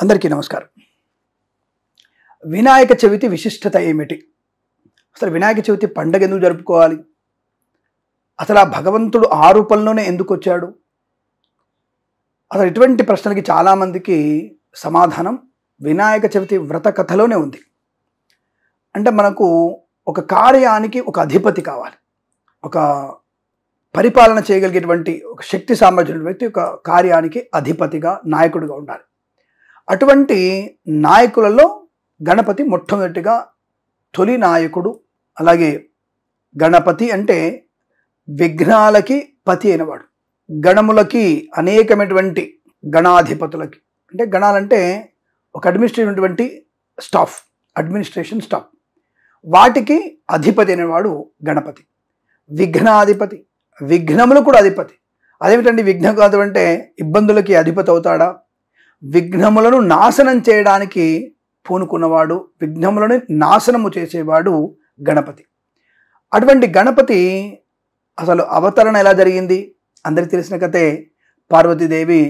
అందరికీ నమస్కారం. వినాయక చవితి విశిష్టత ఏమిటి? అసలు వినాయక చవితి పండగ ఎందుకు జరుపుకోవాలి? అసలు ఆ భగవంతుడు ఆ రూపంలోనే ఎందుకు వచ్చాడు? అసలు ఇటువంటి ప్రశ్నలకి చాలామందికి సమాధానం వినాయక చవితి వ్రత కథలోనే ఉంది. అంటే మనకు ఒక కార్యానికి ఒక అధిపతి కావాలి, ఒక పరిపాలన చేయగలిగేటువంటి ఒక శక్తి సామర్థ్యం వ్యక్తి ఒక కార్యానికి అధిపతిగా నాయకుడిగా ఉండాలి. అటువంటి నాయకులలో గణపతి మొట్టమొదటిగా తొలి నాయకుడు. అలాగే గణపతి అంటే విఘ్నాలకి పతి అయినవాడు, గణములకి అనేకమైనటువంటి గణాధిపతులకి, అంటే గణాలంటే ఒక అడ్మినిస్ట్రేషన్ స్టాఫ్, వాటికి అధిపతి అయినవాడు గణపతి. విఘ్నాధిపతి, విఘ్నములు కూడా అధిపతి. అదేమిటండి విఘ్నం అంటే ఇబ్బందులకి అధిపతి అవుతాడా? విఘ్నములను నాశనం చేయడానికి పూనుకున్నవాడు, విఘ్నములను నాశనము చేసేవాడు గణపతి. అటువంటి గణపతి అసలు అవతరణ ఎలా జరిగింది? అందరికీ తెలిసిన కథే. పార్వతీదేవి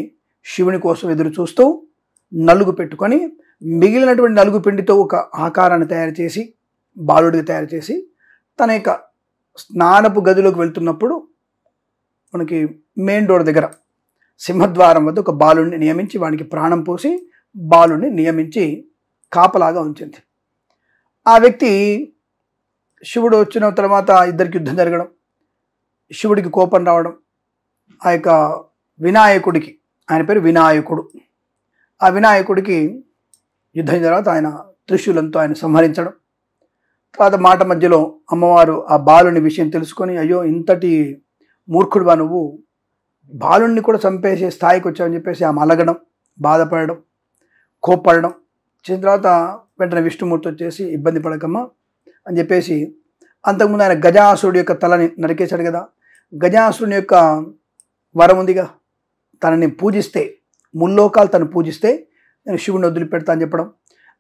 శివుని కోసం ఎదురు చూస్తూ నలుగు పెట్టుకొని మిగిలినటువంటి నలుగు పిండితో ఒక ఆకారాన్ని తయారు చేసి బాలుడికి తయారు చేసి తన యొక్క స్నానపు గదిలోకి వెళ్తున్నప్పుడు మనకి మెయిన్ డోర్ దగ్గర సింహద్వారం వద్ద ఒక బాలుడిని నియమించి వానికి ప్రాణం పోసి బాలుడిని నియమించి కాపలాగా ఉంచింది. ఆ వ్యక్తి శివుడు వచ్చిన తర్వాత ఇద్దరికి యుద్ధం జరగడం, శివుడికి కోపం రావడం, ఆ యొక్క వినాయకుడికి, ఆయన పేరు వినాయకుడు, ఆ వినాయకుడికి యుద్ధం తర్వాత ఆయన త్రిశూలంతో ఆయన సంహరించడం. తర్వాత మాట మధ్యలో అమ్మవారు ఆ బాలుని విషయం తెలుసుకొని, అయ్యో ఇంతటి మూర్ఖుడువా నువ్వు, బాలుణ్ణి కూడా చంపేసే స్థాయికి వచ్చావని చెప్పేసి ఆమె అలగడం, బాధపడడం, కోప్పడడం చేసిన తర్వాత వెంటనే విష్ణుమూర్తి వచ్చేసి ఇబ్బంది పడకమ్మా అని చెప్పేసి, అంతకుముందు ఆయన గజాసురుడి యొక్క తలని నరికేశాడు కదా, గజాసురుని యొక్క వరం ఉందిగా, తనని పూజిస్తే ముల్లోకాలు తను పూజిస్తే నేను శివుని వదిలిపెడతా అని చెప్పడం,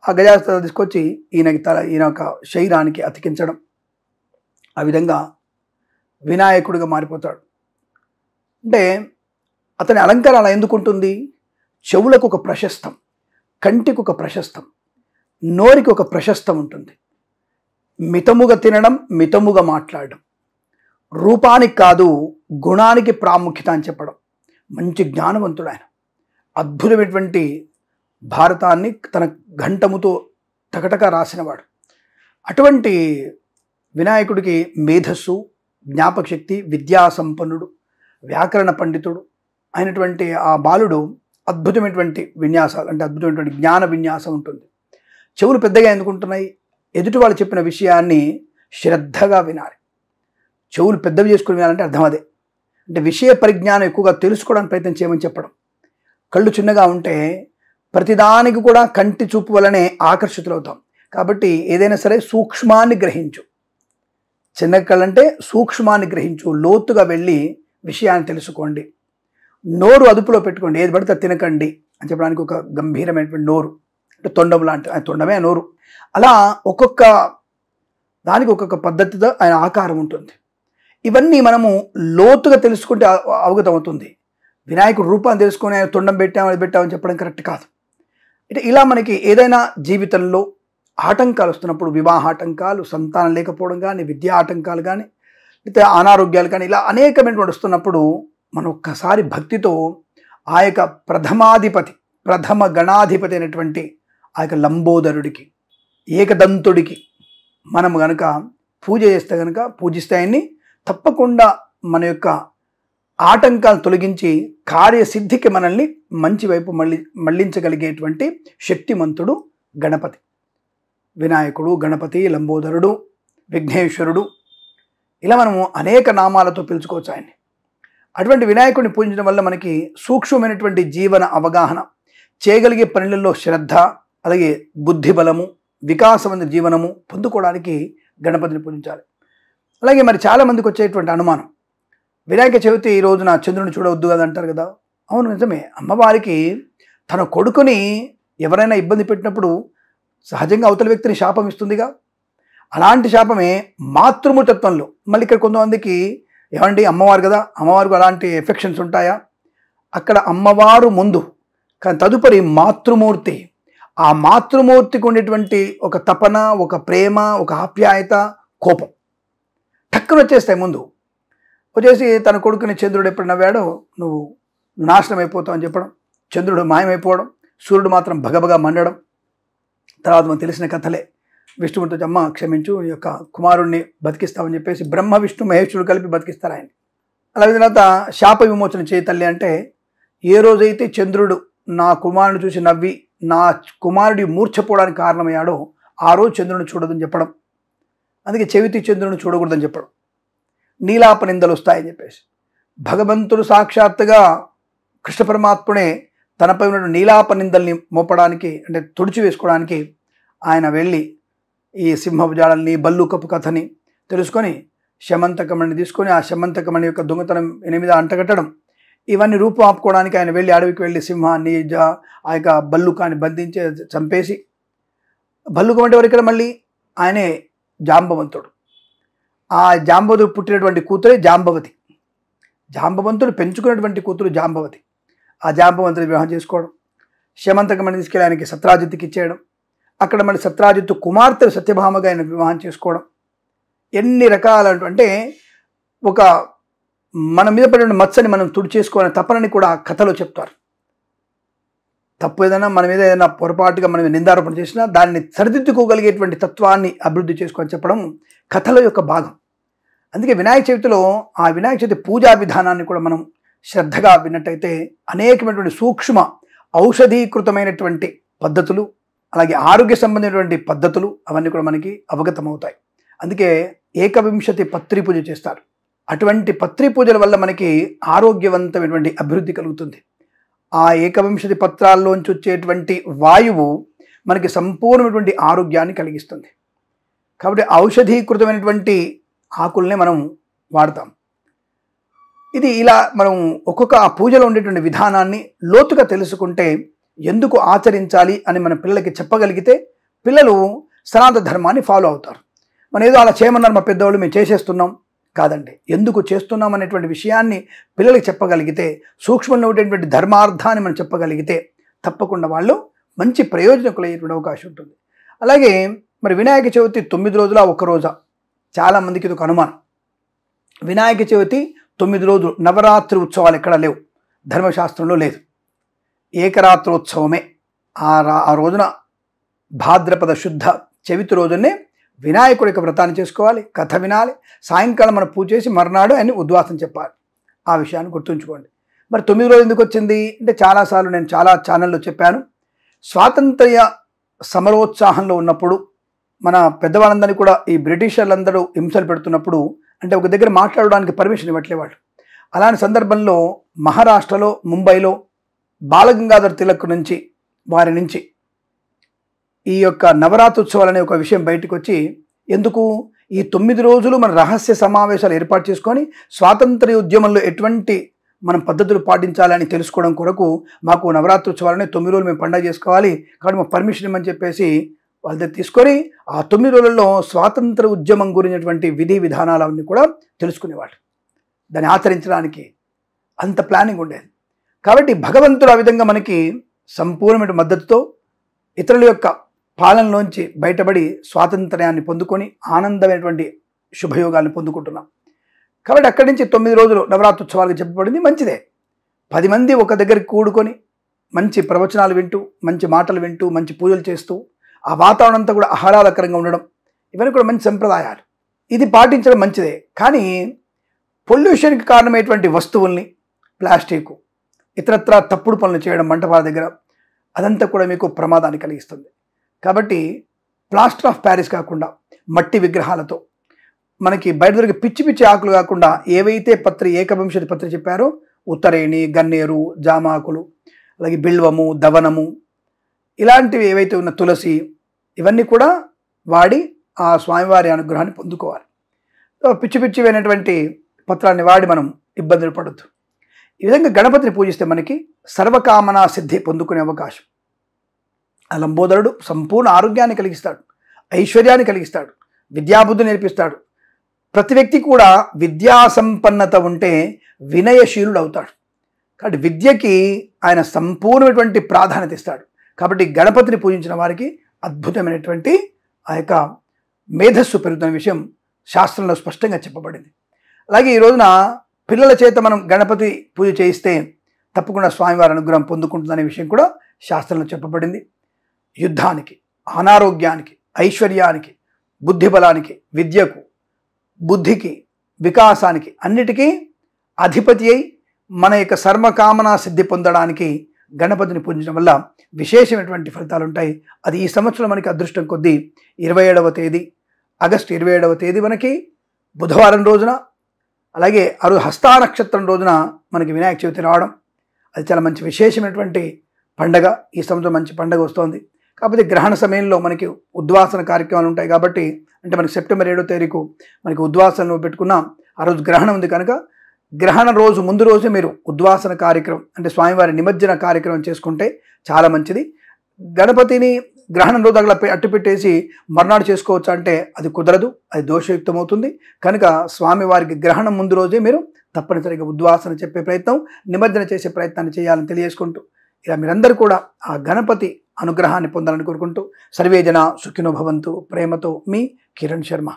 ఆ గజాసురు తీసుకొచ్చి ఈయన యొక్క శరీరానికి అతికించడం. ఆ విధంగా వినాయకుడిగా మారిపోతాడు. అంటే అతని అలంకారం అలా ఎందుకు ఉంటుంది? చెవులకు ఒక ప్రశస్తం, కంటికి ఒక ప్రశస్తం, నోరికి ఒక ప్రశస్తం ఉంటుంది. మితముగా తినడం, మితముగా మాట్లాడడం, రూపానికి కాదు గుణానికి ప్రాముఖ్యత అని చెప్పడం. మంచి జ్ఞానవంతుడు ఆయన. అద్భుతమైనటువంటి భారతాన్ని తన ఘంటముతో టకటక రాసినవాడు. అటువంటి వినాయకుడికి మేధస్సు, జ్ఞాపక శక్తి, విద్యా సంపన్నుడు, వ్యాకరణ పండితుడు అయినటువంటి ఆ బాలుడు అద్భుతమైనటువంటి విన్యాసాలు, అంటే అద్భుతమైనటువంటి జ్ఞాన విన్యాసం ఉంటుంది. చెవులు పెద్దగా ఎందుకుంటున్నాయి? ఎదుటి వాళ్ళు చెప్పిన విషయాన్ని శ్రద్ధగా వినాలి. చెవులు పెద్దవి చేసుకుని వినాలంటే అర్థం అదే. అంటే విషయ పరిజ్ఞానం ఎక్కువగా తెలుసుకోవడానికి ప్రయత్నం చేయమని చెప్పడం. కళ్ళు చిన్నగా ఉంటే ప్రతిదానికి కూడా కంటి చూపు వలనే ఆకర్షితులవుతాం. కాబట్టి ఏదైనా సరే సూక్ష్మాన్ని గ్రహించు. చిన్న కళ్ళంటే సూక్ష్మాన్ని గ్రహించు, లోతుగా వెళ్ళి విషయాన్ని తెలుసుకోండి. నోరు అదుపులో పెట్టుకోండి, ఏది పడితే తినకండి అని చెప్పడానికి ఒక గంభీరమైనటువంటి నోరు, అంటే తొండం లాంటి, ఆయన తొండమే నోరు. అలా ఒక్కొక్క దానికి ఒక్కొక్క పద్ధతితో ఆయన ఆకారం ఉంటుంది. ఇవన్నీ మనము లోతుగా తెలుసుకుంటే అవగతం అవుతుంది. వినాయకుడు రూపాన్ని తెలుసుకొని ఆయన తొండం పెట్టామని పెట్టామని చెప్పడం కరెక్ట్ కాదు. అంటే ఇలా మనకి ఏదైనా జీవితంలో ఆటంకాలు వస్తున్నప్పుడు, వివాహ ఆటంకాలు, సంతానం లేకపోవడం కానీ, విద్యా ఆటంకాలు కానీ, లేకపోతే అనారోగ్యాలు కానీ, ఇలా అనేకమైనటువంటి వస్తున్నప్పుడు మనం ఒక్కసారి భక్తితో ఆ యొక్క ప్రథమ గణాధిపతి అయినటువంటి ఆ యొక్క లంబోదరుడికి, ఏకదంతుడికి మనం కనుక పూజిస్తే ఆయన్ని తప్పకుండా మన యొక్క ఆటంకాలు తొలగించి కార్యసిద్ధికి మనల్ని మంచి వైపు మళ్ళించగలిగేటువంటి శక్తిమంతుడు గణపతి. వినాయకుడు, గణపతి, లంబోదరుడు, విఘ్నేశ్వరుడు, ఇలా మనము అనేక నామాలతో పిలుచుకోవచ్చు ఆయన్ని. అటువంటి వినాయకుడిని పూజించడం వల్ల మనకి సూక్ష్మమైనటువంటి జీవన అవగాహన, చేయగలిగే పనులలో శ్రద్ధ, అలాగే బుద్ధి బలము, వికాసమైన జీవనము పొందుకోవడానికి గణపతిని పూజించాలి. అలాగే మరి చాలామందికి వచ్చేటువంటి అనుమానం, వినాయక చవితి ఈ రోజున చంద్రుని చూడవద్దు కదా అంటారు కదా. అవును, నిజమే. అమ్మవారికి తన కొడుకుని ఎవరైనా ఇబ్బంది పెట్టినప్పుడు సహజంగా అవతల వ్యక్తిని శాపం ఇస్తుందిగా. అలాంటి శాపమే మాతృమూర్తత్వంలో. మళ్ళీ ఇక్కడ కొంతమందికి ఏమండి అమ్మవారు కదా, అమ్మవారికి అలాంటి ఎఫెక్షన్స్ ఉంటాయా? అక్కడ అమ్మవారు ముందు కానీ తదుపరి మాతృమూర్తి, ఆ మాతృమూర్తికి ఉండేటువంటి ఒక తపన, ఒక ప్రేమ, ఒక ఆప్యాయత, కోపం టక్కున వచ్చేస్తాయి. ముందు వచ్చేసి తన కొడుకుని చంద్రుడు ఎప్పుడు నవ్వాడో నువ్వు నాశనం అయిపోతావు అని చెప్పడం, చంద్రుడు మాయమైపోవడం, సూర్యుడు మాత్రం భగభగా మండడం. తర్వాత మనకు తెలిసిన కథలే. విష్ణుమూర్తి అమ్మ క్షమించు, ఈ యొక్క కుమారుణ్ణి బతికిస్తామని చెప్పేసి బ్రహ్మ విష్ణు మహేశ్వరుడు కలిపి బతికిస్తారు ఆయన. అలాగే తర్వాత శాప విమోచన చేయి తల్లి అంటే, ఏ రోజైతే చంద్రుడు నా కుమారుని చూసి నవ్వి నా కుమారుడి మూర్ఛపోవడానికి కారణమయ్యాడో ఆ రోజు చంద్రుని చూడదని చెప్పడం. అందుకే చెవితి చంద్రుని చూడకూడదని చెప్పడం. నీలాప నిందలు వస్తాయని చెప్పేసి భగవంతుడు సాక్షాత్తుగా కృష్ణ పరమాత్ముడే తనపై ఉన్న నీలాప నిందల్ని మోపడానికి, అంటే తుడిచి వేసుకోవడానికి ఆయన వెళ్ళి ఈ సింహభుజాలని, బల్లుకపు కథని తెలుసుకొని శమంతకమణిని తీసుకొని ఆ శమంతకమణి యొక్క దొంగతనం 8 అంటగట్టడం, ఇవన్నీ రూపం ఆపుకోవడానికి ఆయన వెళ్ళి అడవికి వెళ్ళి సింహాన్ని, ఆ యొక్క బల్లుకాన్ని బంధించి చంపేసి, బల్లుకం అంటే ఇక్కడ మళ్ళీ ఆయనే జాంబవంతుడు. ఆ జాంబవంతుడు పుట్టినటువంటి కూతురే జాంబవతి. జాంబవంతుడు పెంచుకున్నటువంటి కూతురు జాంబవతి. ఆ జాంబవంతుని వివాహం చేసుకోవడం, శమంతకమణి తీసుకెళ్ళి ఆయనకి సత్రాజిత్తుకి ఇచ్చేయడం, అక్కడ మళ్ళీ సత్రాజిత్తు కుమార్తె సత్యభామగా ఆయన వివాహం చేసుకోవడం. ఎన్ని రకాల అంటే ఒక మన మీద పడిన మచ్చని మనం తుడిచేసుకోవాలని తపనని కూడా కథలో చెప్తారు. తప్పు ఏదైనా మన మీద ఏదైనా పొరపాటుగా మనం నిందారోపణ చేసినా దాన్ని సరిదిద్దుకోగలిగేటువంటి తత్వాన్ని అభివృద్ధి చేసుకొని చెప్పడం కథల యొక్క భాగం. అందుకే వినాయక చవితిలో ఆ వినాయక చవితి పూజా విధానాన్ని కూడా మనం శ్రద్ధగా విన్నట్టయితే అనేకమైనటువంటి సూక్ష్మ ఔషధీకృతమైనటువంటి పద్ధతులు, అలాగే ఆరోగ్య సంబంధించినటువంటి పద్ధతులు అవన్నీ కూడా మనకి అవగతమవుతాయి. అందుకే ఏకవింశతి పత్రి పూజ చేస్తారు. అటువంటి పత్రి పూజల వల్ల మనకి ఆరోగ్యవంతమైనటువంటి అభివృద్ధి కలుగుతుంది. ఆ ఏకవింశతి పత్రాల్లోంచి వచ్చేటువంటి వాయువు మనకి సంపూర్ణమైనటువంటి ఆరోగ్యాన్ని కలిగిస్తుంది. కాబట్టి ఔషధీకృతమైనటువంటి ఆకుల్ని మనం వాడతాం. ఇది ఇలా మనం ఒక్కొక్క ఆ పూజలో ఉండేటువంటి విధానాన్ని లోతుగా తెలుసుకుంటే ఎందుకు ఆచరించాలి అని మన పిల్లలకి చెప్పగలిగితే పిల్లలు సనాతన ధర్మాన్ని ఫాలో అవుతారు. మనం ఏదో అలా చేయమన్నారు మా పెద్దవాళ్ళు, మేము చేసేస్తున్నాం కాదండి. ఎందుకు చేస్తున్నాం అనేటువంటి విషయాన్ని పిల్లలకి చెప్పగలిగితే, సూక్ష్మంలో ఉండేటువంటి ధర్మార్థాన్ని మనం చెప్పగలిగితే తప్పకుండా వాళ్ళు మంచి ప్రయోజనకులయ్యేటువంటి అవకాశం ఉంటుంది. అలాగే మరి వినాయక చవితి 9 రోజుల ఒక రోజా? చాలామందికి ఇది ఒక అనుమానం. వినాయక చవితి 9 రోజులు, నవరాత్రి ఉత్సవాలు ఎక్కడ లేవు, ధర్మశాస్త్రంలో లేదు. ఏకరాత్రోత్సవమే. ఆ రోజున భాద్రపద శుద్ధ చవితి రోజునే వినాయకుడి యొక్క వ్రతాన్ని చేసుకోవాలి, కథ వినాలి, సాయంకాలం మనం పూజ చేసి మర్నాడు ఆయన్ని ఉద్వాసం చెప్పాలి. ఆ విషయాన్ని గుర్తుంచుకోండి. మరి 9 రోజులు ఎందుకు వచ్చింది అంటే, చాలాసార్లు నేను చాలా ఛానల్లో చెప్పాను. స్వాతంత్ర్య సమరోత్సాహంలో ఉన్నప్పుడు మన పెద్దవాళ్ళందరినీ కూడా ఈ బ్రిటిషర్లందరూ హింసలు పెడుతున్నప్పుడు, అంటే ఒక దగ్గర మాట్లాడడానికి పర్మిషన్ ఇవ్వట్లేవాళ్ళు. అలాంటి సందర్భంలో మహారాష్ట్రలో, ముంబైలో బాలగంగాధర్ తిలక్ నుంచి వారి నుంచి ఈ యొక్క నవరాత్రోత్సవాలు అనే ఒక విషయం బయటకు వచ్చి, ఎందుకు ఈ 9 రోజులు మన రహస్య సమావేశాలు ఏర్పాటు చేసుకొని స్వాతంత్ర్య ఉద్యమంలో ఎటువంటి మనం పద్ధతులు పాటించాలని తెలుసుకోవడం కొరకు మాకు నవరాత్రోత్సవాలని 9 రోజులు మేము పండుగ చేసుకోవాలి, కాబట్టి మాకు పర్మిషన్ ఇవ్వమని చెప్పేసి వాళ్ళ దగ్గర తీసుకొని ఆ 9 రోజుల్లో స్వాతంత్ర ఉద్యమం గురించినటువంటి విధి విధానాలన్నీ కూడా తెలుసుకునేవాళ్ళు. దాన్ని ఆచరించడానికి అంత ప్లానింగ్ ఉండేది. కాబట్టి భగవంతుడు ఆ విధంగా మనకి సంపూర్ణమైన మద్దతుతో ఇతరుల యొక్క పాలనలోంచి బయటపడి స్వాతంత్ర్యాన్ని పొందుకొని ఆనందమైనటువంటి శుభయోగాల్ని పొందుకుంటున్నాం. కాబట్టి అక్కడి నుంచి 9 రోజులు నవరాత్రోత్సవాలకు చెప్పబడింది. మంచిదే. 10 మంది ఒక దగ్గరికి కూడుకొని మంచి ప్రవచనాలు వింటూ, మంచి మాటలు వింటూ, మంచి పూజలు చేస్తూ, ఆ వాతావరణం అంతా కూడా ఆహ్లాదకరంగా ఉండడం, ఇవన్నీ కూడా మంచి సంప్రదాయాలు. ఇది పాటించడం మంచిదే. కానీ పొల్యూషన్కి కారణమైనటువంటి వస్తువుల్ని, ప్లాస్టిక్, ఇతరత్ర తప్పుడు పనులు చేయడం మంటపాల దగ్గర, అదంతా కూడా మీకు ప్రమాదాన్ని కలిగిస్తుంది. కాబట్టి ప్లాస్టర్ ఆఫ్ ప్యారిస్ కాకుండా మట్టి విగ్రహాలతో మనకి బయట దొరికి పిచ్చి పిచ్చి ఆకులు కాకుండా ఏవైతే ఏకవింశతి పత్రి చెప్పారో, ఉత్తరేణి, గన్నేరు, జామాకులు, అలాగే బిల్వము, దవనము, ఇలాంటివి ఏవైతే ఉన్న తులసి, ఇవన్నీ కూడా వాడి ఆ స్వామివారి అనుగ్రహాన్ని పొందుకోవాలి. పిచ్చి పిచ్చివైనటువంటి పత్రాన్ని వాడి మనం ఇబ్బందులు పడద్దు. ఈ విధంగా గణపతిని పూజిస్తే మనకి సర్వకామనా సిద్ధి పొందుకునే అవకాశం. ఆ లంబోదరుడు సంపూర్ణ ఆరోగ్యాన్ని కలిగిస్తాడు, ఐశ్వర్యాన్ని కలిగిస్తాడు, విద్యాబుద్ధి నేర్పిస్తాడు. ప్రతి వ్యక్తి కూడా విద్యా సంపన్నత ఉంటే వినయశీలుడు అవుతాడు. కాబట్టి విద్యకి ఆయన సంపూర్ణమైనటువంటి ప్రాధాన్యత ఇస్తాడు. కాబట్టి గణపతిని పూజించిన వారికి అద్భుతమైనటువంటి ఆ యొక్క మేధస్సు పెరుగుతున్న విషయం శాస్త్రంలో స్పష్టంగా చెప్పబడింది. అలాగే ఈ రోజున పిల్లల చేత మనం గణపతి పూజ చేయిస్తే తప్పకుండా స్వామివారి అనుగ్రహం పొందుకుంటుందనే విషయం కూడా శాస్త్రంలో చెప్పబడింది. యుద్ధానికి, అనారోగ్యానికి, ఐశ్వర్యానికి, బుద్ధి బలానికి, విద్యకు, బుద్ధికి, వికాసానికి అన్నిటికీ అధిపతి అయి మన యొక్క సర్వకామనా సిద్ధి పొందడానికి గణపతిని పూజించడం వల్ల విశేషమైనటువంటి ఫలితాలు ఉంటాయి. అది ఈ సంవత్సరం మనకి అదృష్టం కొద్దీ 27వ తేదీ ఆగస్టు 27వ తేదీ మనకి బుధవారం రోజున, అలాగే హస్తా నక్షత్రం రోజున మనకి వినాయక చవితి రావడం, అది చాలా మంచి విశేషమైనటువంటి పండగ. ఈ సంవత్సరం మంచి పండగ వస్తోంది. కాకపోతే గ్రహణ సమయంలో మనకి ఉద్వాసన కార్యక్రమాలు ఉంటాయి కాబట్టి, అంటే మనకి సెప్టెంబర్ 7వ తారీఖు మనకి ఉద్వాసనలో పెట్టుకున్నాం. ఆ రోజు గ్రహణం ఉంది కనుక గ్రహణ రోజు ముందు రోజే మీరు ఉద్వాసన కార్యక్రమం అంటే స్వామివారి నిమజ్జన కార్యక్రమం చేసుకుంటే చాలా మంచిది. గణపతిని గ్రహణం రోజు అట్టు పెట్టేసి మర్నాడు చేసుకోవచ్చు అంటే అది కుదరదు, అది దోషయుక్తం అవుతుంది. కనుక స్వామివారికి గ్రహణం ముందు రోజే మీరు తప్పనిసరిగా ఉద్వాసన చెప్పే ప్రయత్నం, నిమజ్జన చేసే ప్రయత్నాన్ని చేయాలని తెలియజేసుకుంటూ, ఇలా మీరందరూ కూడా ఆ గణపతి అనుగ్రహాన్ని పొందాలని కోరుకుంటూ, సర్వే జన సుఖినో భవంతు. ప్రేమతో మీ కిరణ్ శర్మ.